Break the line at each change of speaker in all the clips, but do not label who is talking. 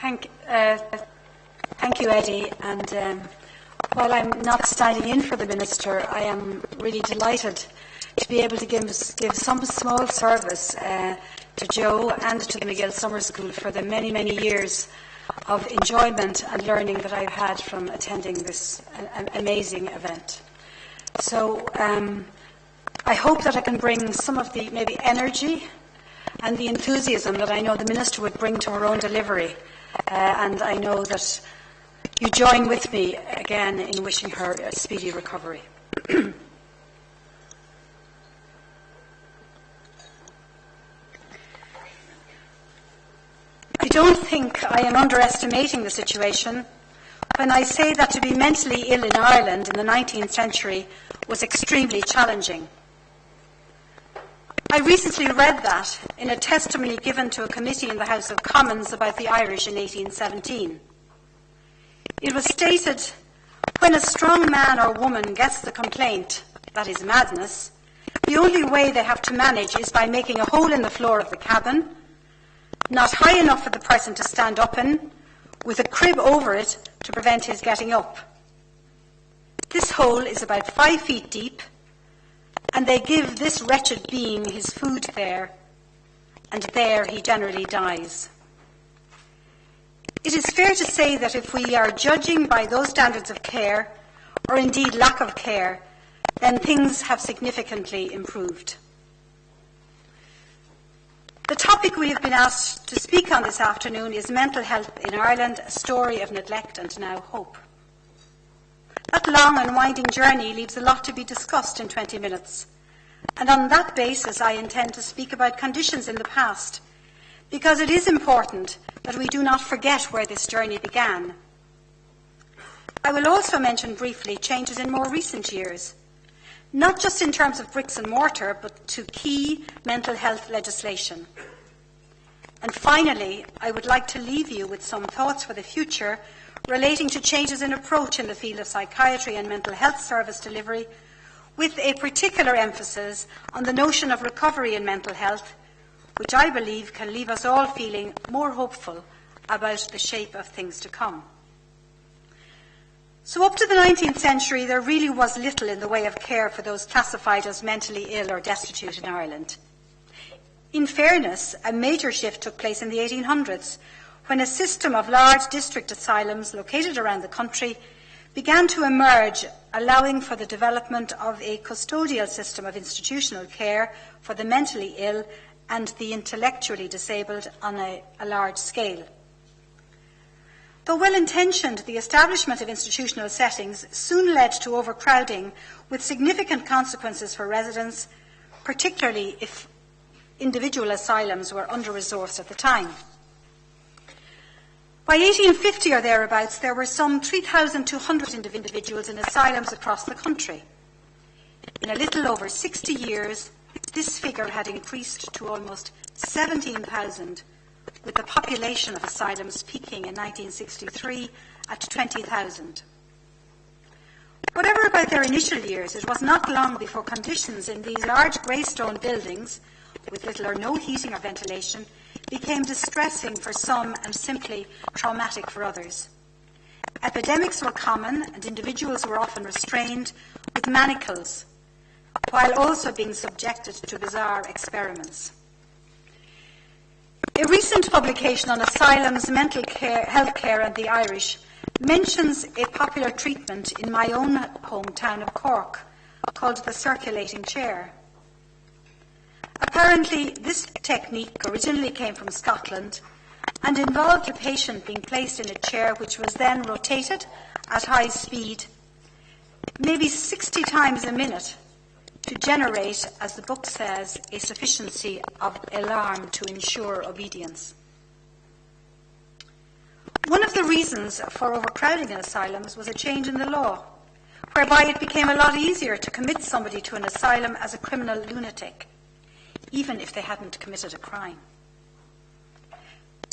Thank you, Eddie. And while I'm not standing in for the Minister, I am really delighted to be able to give some small service to Joe and to the MacGill Summer School for the many, many years of enjoyment and learning that I've had from attending this amazing event. So I hope that I can bring some of the maybe energy and the enthusiasm that I know the Minister would bring to her own delivery. And I know that you join with me again in wishing her a speedy recovery. I don't think I am underestimating the situation when I say that to be mentally ill in Ireland in the 19th century was extremely challenging. I recently read that in a testimony given to a committee in the House of Commons about the Irish in 1817. It was stated, when a strong man or woman gets the complaint, that is madness, the only way they have to manage is by making a hole in the floor of the cabin, not high enough for the person to stand up in, with a crib over it to prevent his getting up. This hole is about 5 feet deep, and they give this wretched being his food there, and there he generally dies. It is fair to say that if we are judging by those standards of care, or indeed lack of care, then things have significantly improved. The topic we have been asked to speak on this afternoon is mental health in Ireland, a story of neglect and now hope. That long and winding journey leaves a lot to be discussed in 20 minutes. And on that basis, I intend to speak about conditions in the past, because it is important that we do not forget where this journey began. I will also mention briefly changes in more recent years, not just in terms of bricks and mortar, but to key mental health legislation. And finally, I would like to leave you with some thoughts for the future relating to changes in approach in the field of psychiatry and mental health service delivery, with a particular emphasis on the notion of recovery in mental health, which I believe can leave us all feeling more hopeful about the shape of things to come. So up to the 19th century, there really was little in the way of care for those classified as mentally ill or destitute in Ireland. In fairness, a major shift took place in the 1800s, when a system of large district asylums located around the country began to emerge, allowing for the development of a custodial system of institutional care for the mentally ill and the intellectually disabled on a large scale. Though well-intentioned, the establishment of institutional settings soon led to overcrowding with significant consequences for residents, particularly if individual asylums were under-resourced at the time. By 1850 or thereabouts, there were some 3,200 individuals in asylums across the country. In a little over 60 years, this figure had increased to almost 17,000, with the population of asylums peaking in 1963 at 20,000. Whatever about their initial years, it was not long before conditions in these large greystone buildings, with little or no heating or ventilation, became distressing for some and simply traumatic for others. Epidemics were common, and individuals were often restrained with manacles, while also being subjected to bizarre experiments. A recent publication on asylums, mental health care and the Irish mentions a popular treatment in my own hometown of Cork called the circulating chair. Apparently, this technique originally came from Scotland and involved a patient being placed in a chair which was then rotated at high speed, maybe 60 times a minute, to generate, as the book says, a sufficiency of alarm to ensure obedience. One of the reasons for overcrowding in asylums was a change in the law, whereby it became a lot easier to commit somebody to an asylum as a criminal lunatic, even if they hadn't committed a crime.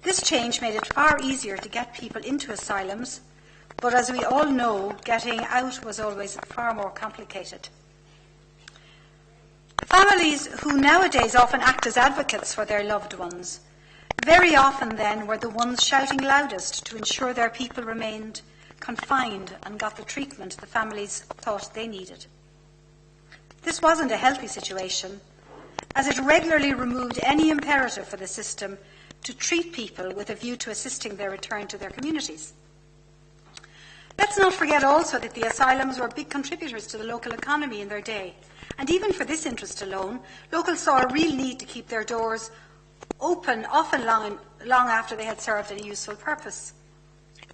This change made it far easier to get people into asylums, but as we all know, getting out was always far more complicated. Families who nowadays often act as advocates for their loved ones very often then were the ones shouting loudest to ensure their people remained confined and got the treatment the families thought they needed. This wasn't a healthy situation, as it regularly removed any imperative for the system to treat people with a view to assisting their return to their communities. Let's not forget also that the asylums were big contributors to the local economy in their day, and even for this interest alone, locals saw a real need to keep their doors open, often long after they had served a useful purpose.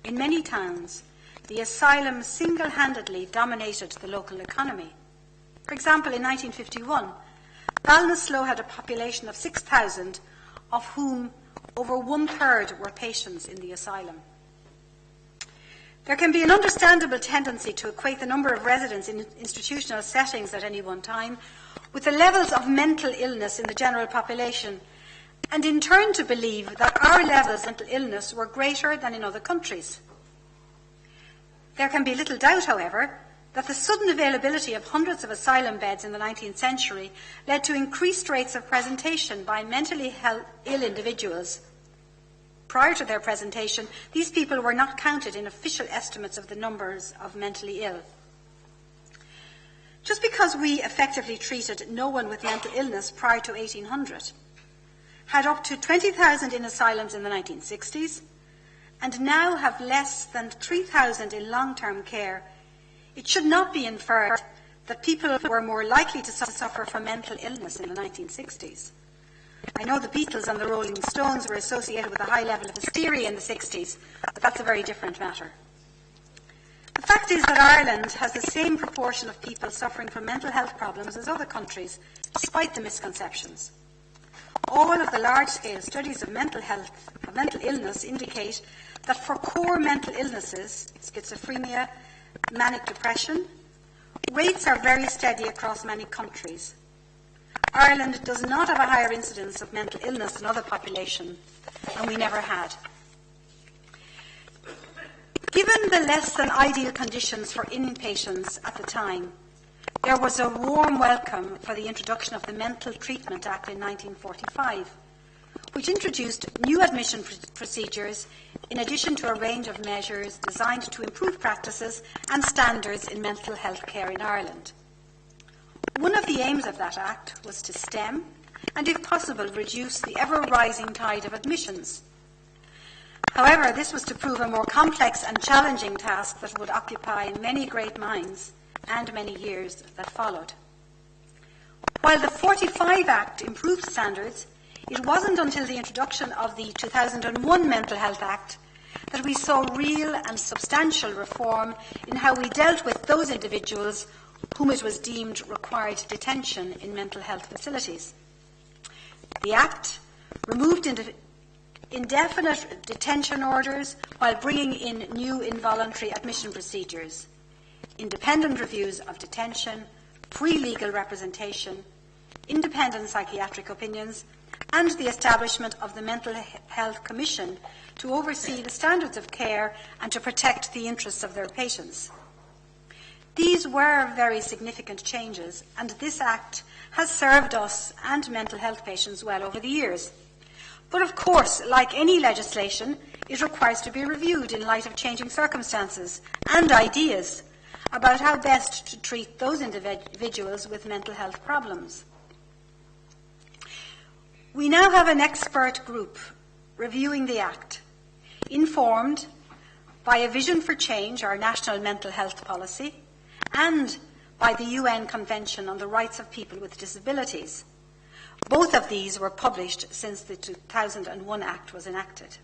In many towns, the asylum single-handedly dominated the local economy. For example, in 1951, Ballinasloe had a population of 6,000, of whom over one-third were patients in the asylum. There can be an understandable tendency to equate the number of residents in institutional settings at any one time with the levels of mental illness in the general population, and in turn to believe that our levels of mental illness were greater than in other countries. There can be little doubt, however, that the sudden availability of hundreds of asylum beds in the 19th century led to increased rates of presentation by mentally ill individuals. Prior to their presentation, these people were not counted in official estimates of the numbers of mentally ill. Just because we effectively treated no one with mental illness prior to 1800, had up to 20,000 in asylums in the 1960s, and now have less than 3,000 in long-term care, it should not be inferred that people were more likely to suffer from mental illness in the 1960s. I know the Beatles and the Rolling Stones were associated with a high level of hysteria in the 60s, but that's a very different matter. The fact is that Ireland has the same proportion of people suffering from mental health problems as other countries, despite the misconceptions. All of the large-scale studies of mental illness indicate that for core mental illnesses, schizophrenia, manic depression, rates are very steady across many countries. Ireland does not have a higher incidence of mental illness than other populations, and we never had. Given the less than ideal conditions for inpatients at the time, there was a warm welcome for the introduction of the Mental Treatment Act in 1945, which introduced new admission procedures in addition to a range of measures designed to improve practices and standards in mental health care in Ireland. One of the aims of that act was to stem, and if possible, reduce the ever-rising tide of admissions. However, this was to prove a more complex and challenging task that would occupy many great minds and many years that followed. While the 45 Act improved standards, it wasn't until the introduction of the 2001 Mental Health Act that we saw real and substantial reform in how we dealt with those individuals whom it was deemed required detention in mental health facilities. The Act removed indefinite detention orders while bringing in new involuntary admission procedures, independent reviews of detention, pre-legal representation, independent psychiatric opinions, and the establishment of the Mental Health Commission to oversee the standards of care and to protect the interests of their patients. These were very significant changes, and this Act has served us and mental health patients well over the years. But of course, like any legislation, it requires to be reviewed in light of changing circumstances and ideas about how best to treat those individuals with mental health problems. We now have an expert group reviewing the Act, informed by a Vision for Change, our national mental health policy, and by the UN Convention on the Rights of People with Disabilities. Both of these were published since the 2001 Act was enacted.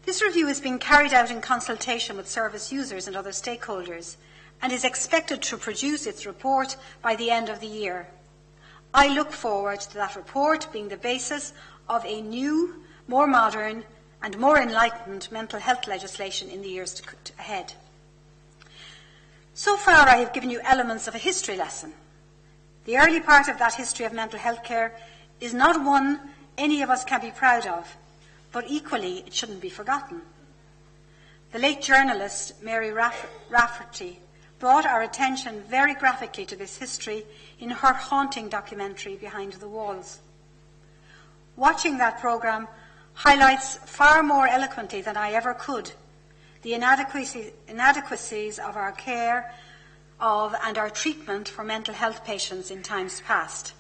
This review is being carried out in consultation with service users and other stakeholders, and is expected to produce its report by the end of the year. I look forward to that report being the basis of a new, more modern and more enlightened mental health legislation in the years ahead. So far I have given you elements of a history lesson. The early part of that history of mental health care is not one any of us can be proud of, but equally it shouldn't be forgotten. The late journalist Mary Rafferty brought our attention very graphically to this history in her haunting documentary Behind the Walls. watching that programme highlights far more eloquently than I ever could the inadequacies of our care of and our treatment for mental health patients in times past.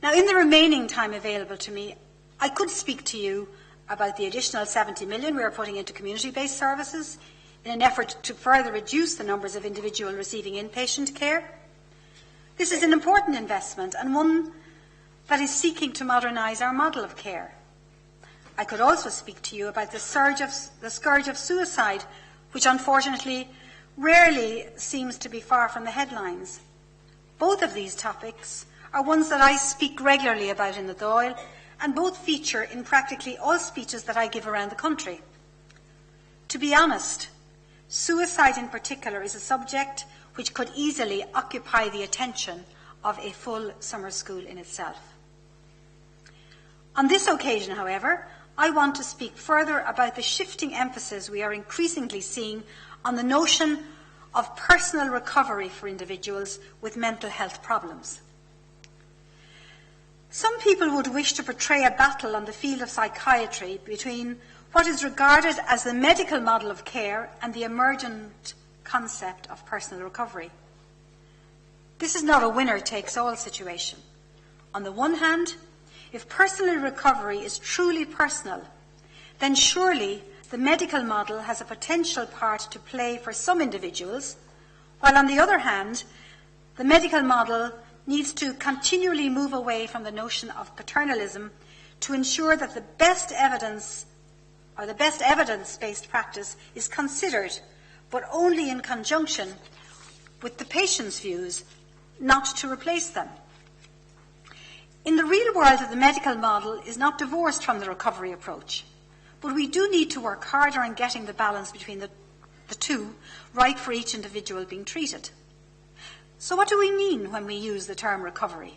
Now, in the remaining time available to me, I could speak to you about the additional 70 million we are putting into community-based services in an effort to further reduce the numbers of individuals receiving inpatient care. This is an important investment and one that is seeking to modernise our model of care. I could also speak to you about the scourge of suicide, which unfortunately rarely seems to be far from the headlines. Both of these topics are ones that I speak regularly about in the Dáil, and both feature in practically all speeches that I give around the country. To be honest, suicide in particular is a subject which could easily occupy the attention of a full summer school in itself. On this occasion, however, I want to speak further about the shifting emphasis we are increasingly seeing on the notion of personal recovery for individuals with mental health problems. Some people would wish to portray a battle on the field of psychiatry between what is regarded as the medical model of care and the emergent concept of personal recovery. This is not a winner-takes-all situation. On the one hand, if personal recovery is truly personal, then surely the medical model has a potential part to play for some individuals, while on the other hand, the medical model needs to continually move away from the notion of paternalism to ensure that the best evidence or the best evidence-based practice is considered, but only in conjunction with the patient's views, not to replace them. In the real world, the medical model is not divorced from the recovery approach, but we do need to work harder on getting the balance between the two right for each individual being treated. So what do we mean when we use the term recovery?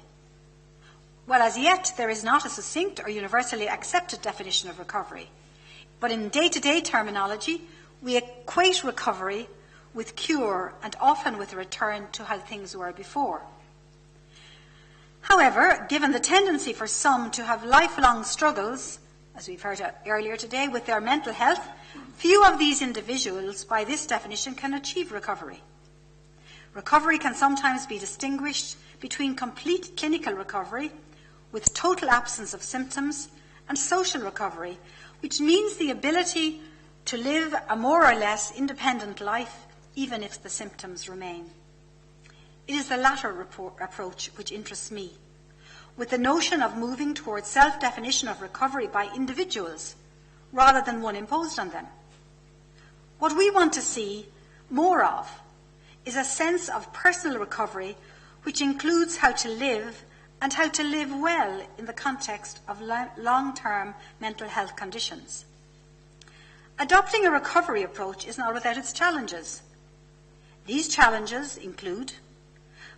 Well, as yet, there is not a succinct or universally accepted definition of recovery, but in day-to-day terminology, we equate recovery with cure and often with a return to how things were before. However, given the tendency for some to have lifelong struggles, as we've heard earlier today, with their mental health, few of these individuals, by this definition, can achieve recovery. Recovery can sometimes be distinguished between complete clinical recovery, with total absence of symptoms, and social recovery, which means the ability to live a more or less independent life, even if the symptoms remain. It is the latter approach which interests me, with the notion of moving towards self-definition of recovery by individuals, rather than one imposed on them. What we want to see more of is a sense of personal recovery which includes how to live and how to live well in the context of long-term mental health conditions. Adopting a recovery approach is not without its challenges. These challenges include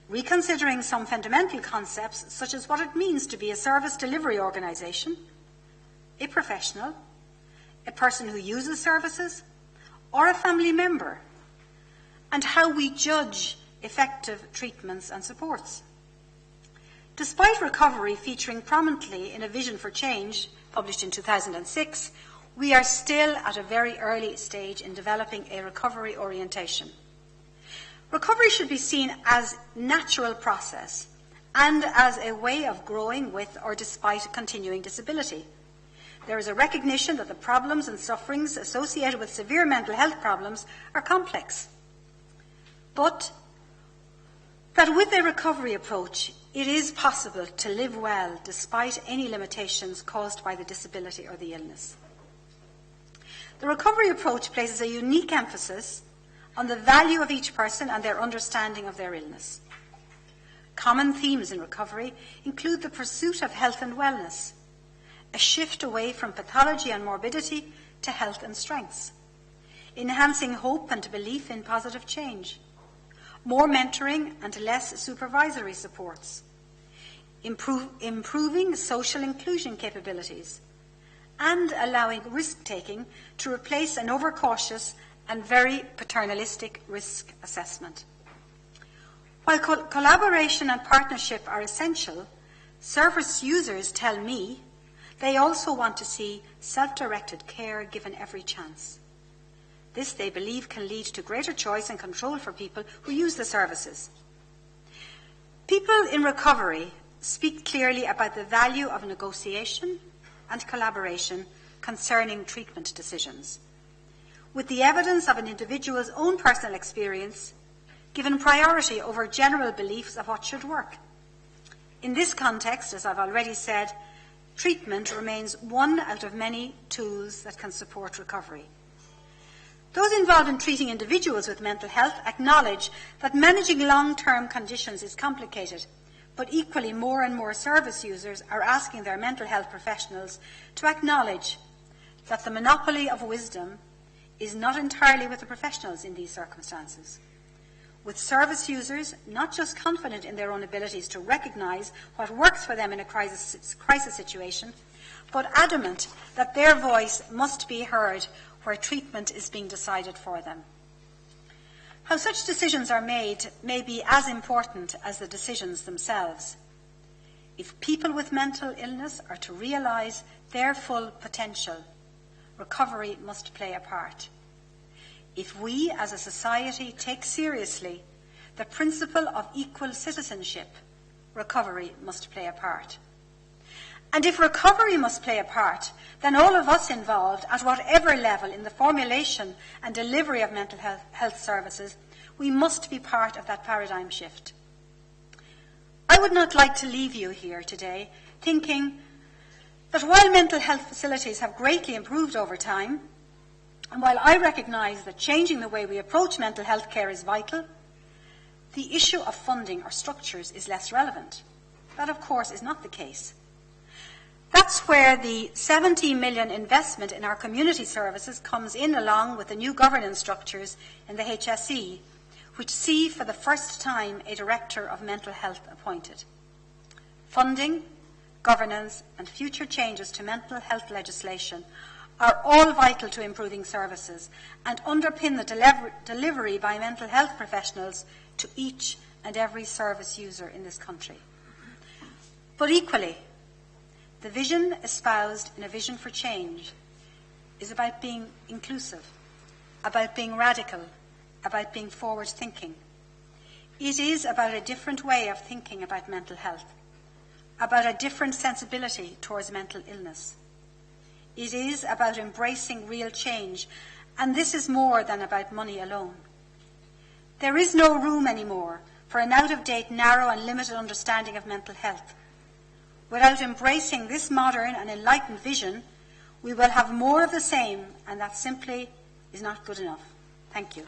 reconsidering some fundamental concepts, such as what it means to be a service delivery organisation, a professional, a person who uses services, or a family member, and how we judge effective treatments and supports. Despite recovery featuring prominently in A Vision for Change, published in 2006, we are still at a very early stage in developing a recovery orientation. Recovery should be seen as a natural process and as a way of growing with or despite continuing disability. There is a recognition that the problems and sufferings associated with severe mental health problems are complex, but that with a recovery approach, it is possible to live well despite any limitations caused by the disability or the illness. The recovery approach places a unique emphasis on the value of each person and their understanding of their illness. Common themes in recovery include the pursuit of health and wellness, a shift away from pathology and morbidity to health and strengths, enhancing hope and belief in positive change, more mentoring and less supervisory supports, improving social inclusion capabilities, and allowing risk-taking to replace an overcautious and very paternalistic risk assessment. While collaboration and partnership are essential, service users tell me They also want to see self-directed care given every chance. This, they believe, can lead to greater choice and control for people who use the services. People in recovery speak clearly about the value of negotiation and collaboration concerning treatment decisions, with the evidence of an individual's own personal experience given priority over general beliefs of what should work. In this context, as I've already said, treatment remains one out of many tools that can support recovery. Those involved in treating individuals with mental health acknowledge that managing long-term conditions is complicated, but equally more and more service users are asking their mental health professionals to acknowledge that the monopoly of wisdom is not entirely with the professionals in these circumstances, with service users not just confident in their own abilities to recognise what works for them in a crisis situation, but adamant that their voice must be heard where treatment is being decided for them. How such decisions are made may be as important as the decisions themselves. If people with mental illness are to realise their full potential, recovery must play a part. If we as a society take seriously the principle of equal citizenship, recovery must play a part. And if recovery must play a part, then all of us involved at whatever level in the formulation and delivery of mental health services, we must be part of that paradigm shift. I would not like to leave you here today thinking that while mental health facilities have greatly improved over time, and while I recognise that changing the way we approach mental health care is vital, the issue of funding or structures is less relevant. That, of course, is not the case. That's where the 70 million investment in our community services comes in, along with the new governance structures in the HSE, which see for the first time a Director of Mental Health appointed. Funding, governance and future changes to mental health legislation are all vital to improving services and underpin the delivery by mental health professionals to each and every service user in this country. But equally, the vision espoused in A Vision for Change is about being inclusive, about being radical, about being forward-thinking. It is about a different way of thinking about mental health, about a different sensibility towards mental illness. It is about embracing real change, and this is more than about money alone. There is no room anymore for an out-of-date, narrow and limited understanding of mental health. Without embracing this modern and enlightened vision, we will have more of the same, and that simply is not good enough. Thank you.